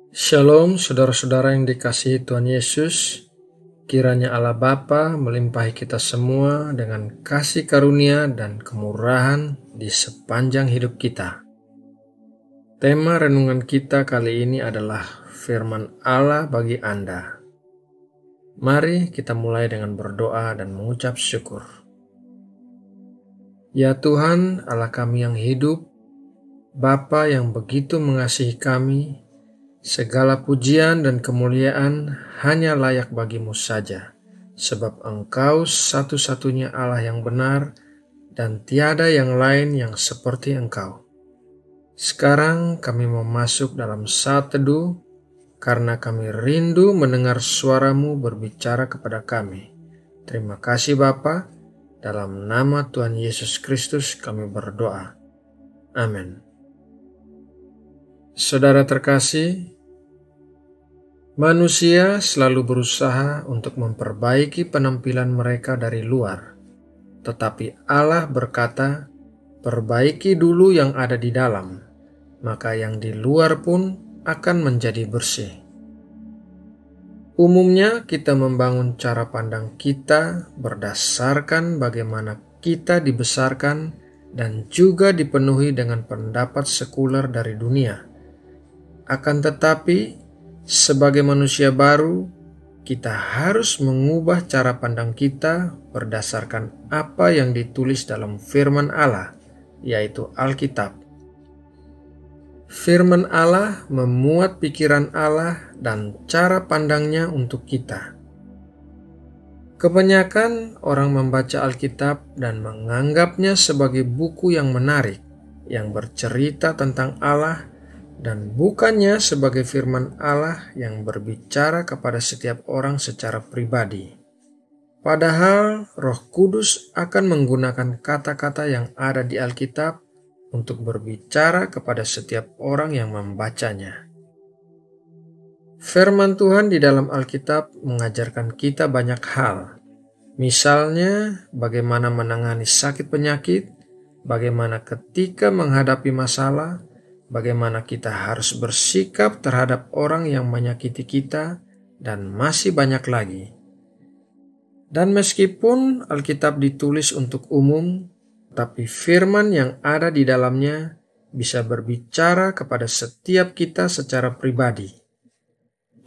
Shalom saudara-saudara yang dikasihi Tuhan Yesus. Kiranya Allah Bapa melimpahi kita semua dengan kasih karunia dan kemurahan di sepanjang hidup kita. Tema renungan kita kali ini adalah firman Allah bagi Anda. Mari kita mulai dengan berdoa dan mengucap syukur. Ya Tuhan, Allah kami yang hidup, Bapa yang begitu mengasihi kami, segala pujian dan kemuliaan hanya layak bagimu saja, sebab Engkau satu-satunya Allah yang benar dan tiada yang lain yang seperti Engkau. Sekarang kami mau masuk dalam saat teduh, karena kami rindu mendengar suara-Mu berbicara kepada kami. Terima kasih Bapa, dalam nama Tuhan Yesus Kristus kami berdoa. Amin. Saudara terkasih, manusia selalu berusaha untuk memperbaiki penampilan mereka dari luar, tetapi Allah berkata, "Perbaiki dulu yang ada di dalam, maka yang di luar pun akan menjadi bersih." Umumnya kita membangun cara pandang kita berdasarkan bagaimana kita dibesarkan dan juga dipenuhi dengan pendapat sekuler dari dunia. Akan tetapi, sebagai manusia baru, kita harus mengubah cara pandang kita berdasarkan apa yang ditulis dalam firman Allah, yaitu Alkitab. Firman Allah memuat pikiran Allah dan cara pandangnya untuk kita. Kebanyakan orang membaca Alkitab dan menganggapnya sebagai buku yang menarik, yang bercerita tentang Allah, dan bukannya sebagai firman Allah yang berbicara kepada setiap orang secara pribadi. Padahal Roh Kudus akan menggunakan kata-kata yang ada di Alkitab untuk berbicara kepada setiap orang yang membacanya. Firman Tuhan di dalam Alkitab mengajarkan kita banyak hal. Misalnya, bagaimana menangani sakit penyakit, bagaimana ketika menghadapi masalah, bagaimana kita harus bersikap terhadap orang yang menyakiti kita, dan masih banyak lagi. Dan meskipun Alkitab ditulis untuk umum, tapi firman yang ada di dalamnya bisa berbicara kepada setiap kita secara pribadi.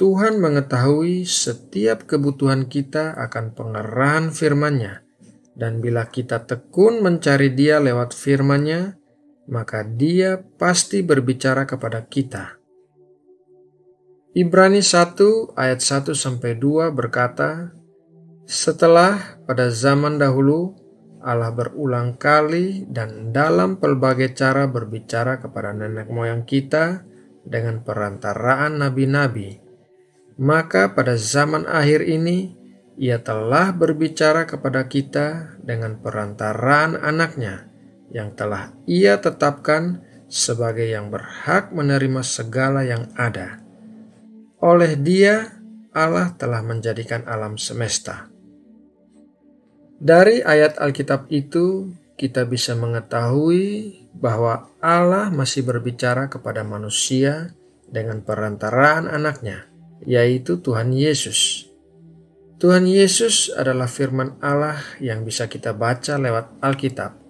Tuhan mengetahui setiap kebutuhan kita akan pengerahan firman-Nya, dan bila kita tekun mencari Dia lewat firman-Nya, maka Dia pasti berbicara kepada kita. Ibrani 1 ayat 1-2 berkata, "Setelah pada zaman dahulu Allah berulang kali dan dalam pelbagai cara berbicara kepada nenek moyang kita dengan perantaraan nabi-nabi, maka pada zaman akhir ini Ia telah berbicara kepada kita dengan perantaraan Anak-Nya, yang telah Ia tetapkan sebagai yang berhak menerima segala yang ada. Oleh Dia, Allah telah menjadikan alam semesta." Dari ayat Alkitab itu, kita bisa mengetahui bahwa Allah masih berbicara kepada manusia dengan perantaraan Anak-Nya, yaitu Tuhan Yesus. Tuhan Yesus adalah firman Allah yang bisa kita baca lewat Alkitab.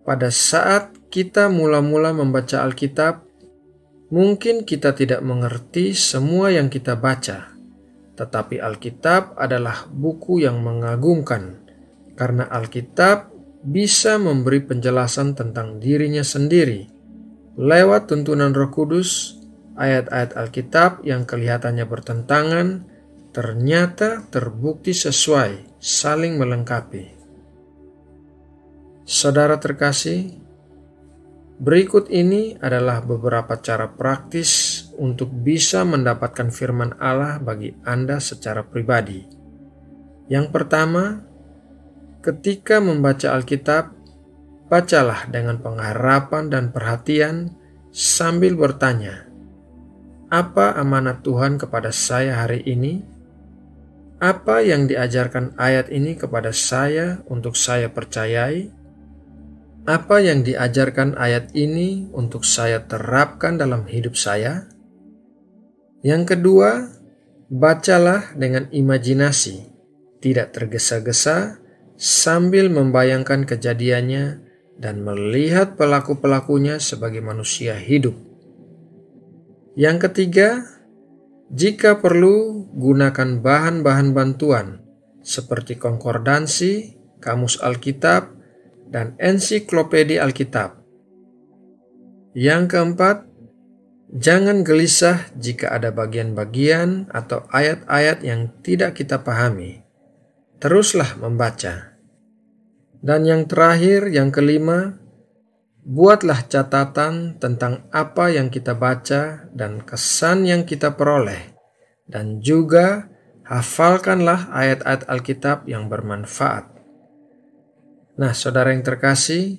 Pada saat kita mula-mula membaca Alkitab, mungkin kita tidak mengerti semua yang kita baca, tetapi Alkitab adalah buku yang mengagumkan, karena Alkitab bisa memberi penjelasan tentang dirinya sendiri. Lewat tuntunan Roh Kudus, ayat-ayat Alkitab yang kelihatannya bertentangan, ternyata terbukti sesuai, saling melengkapi. Saudara terkasih, berikut ini adalah beberapa cara praktis untuk bisa mendapatkan firman Allah bagi Anda secara pribadi. Yang pertama, ketika membaca Alkitab, bacalah dengan pengharapan dan perhatian sambil bertanya, "Apa amanat Tuhan kepada saya hari ini? Apa yang diajarkan ayat ini kepada saya untuk saya percayai? Apa yang diajarkan ayat ini untuk saya terapkan dalam hidup saya?" Yang kedua, bacalah dengan imajinasi, tidak tergesa-gesa, sambil membayangkan kejadiannya dan melihat pelaku-pelakunya sebagai manusia hidup. Yang ketiga, jika perlu, gunakan bahan-bahan bantuan seperti konkordansi, kamus Alkitab, dan ensiklopedia Alkitab. Yang keempat, jangan gelisah jika ada bagian-bagian atau ayat-ayat yang tidak kita pahami. Teruslah membaca. Dan yang terakhir, yang kelima, buatlah catatan tentang apa yang kita baca dan kesan yang kita peroleh. Dan juga hafalkanlah ayat-ayat Alkitab yang bermanfaat. Nah, saudara yang terkasih,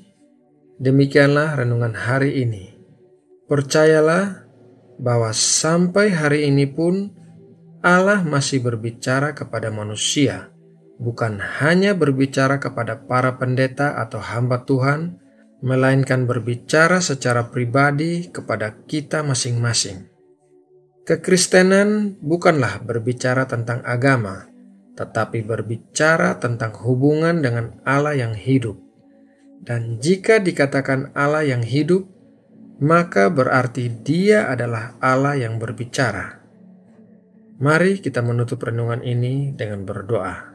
demikianlah renungan hari ini. Percayalah bahwa sampai hari ini pun Allah masih berbicara kepada manusia, bukan hanya berbicara kepada para pendeta atau hamba Tuhan, melainkan berbicara secara pribadi kepada kita masing-masing. Kekristenan bukanlah berbicara tentang agama, tetapi berbicara tentang hubungan dengan Allah yang hidup. Dan jika dikatakan Allah yang hidup, maka berarti Dia adalah Allah yang berbicara. Mari kita menutup renungan ini dengan berdoa.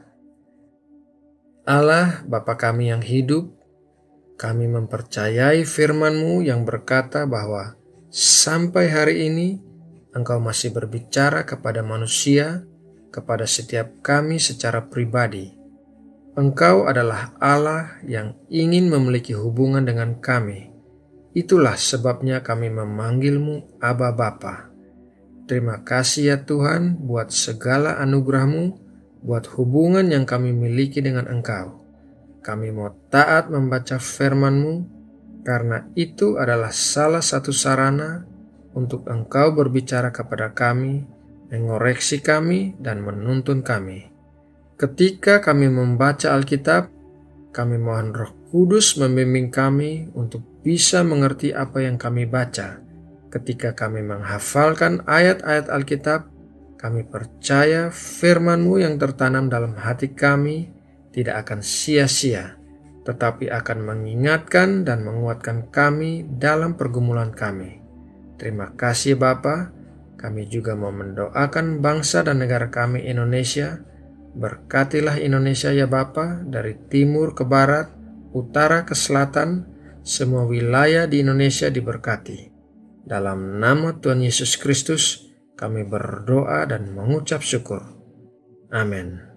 Allah, Bapa kami yang hidup, kami mempercayai firman-Mu yang berkata bahwa sampai hari ini Engkau masih berbicara kepada manusia, kepada setiap kami secara pribadi. Engkau adalah Allah yang ingin memiliki hubungan dengan kami. Itulah sebabnya kami memanggil-Mu Aba Bapa. Terima kasih ya Tuhan buat segala anugerah-Mu, buat hubungan yang kami miliki dengan Engkau. Kami mau taat membaca firman-Mu, karena itu adalah salah satu sarana untuk Engkau berbicara kepada kami, mengoreksi kami, dan menuntun kami. Ketika kami membaca Alkitab, kami mohon Roh Kudus membimbing kami untuk bisa mengerti apa yang kami baca. Ketika kami menghafalkan ayat-ayat Alkitab, kami percaya firman-Mu yang tertanam dalam hati kami tidak akan sia-sia, tetapi akan mengingatkan dan menguatkan kami dalam pergumulan kami. Terima kasih Bapa. Kami juga mau mendoakan bangsa dan negara kami Indonesia. Berkatilah Indonesia ya Bapa, dari timur ke barat, utara ke selatan, semua wilayah di Indonesia diberkati. Dalam nama Tuhan Yesus Kristus, kami berdoa dan mengucap syukur. Amin.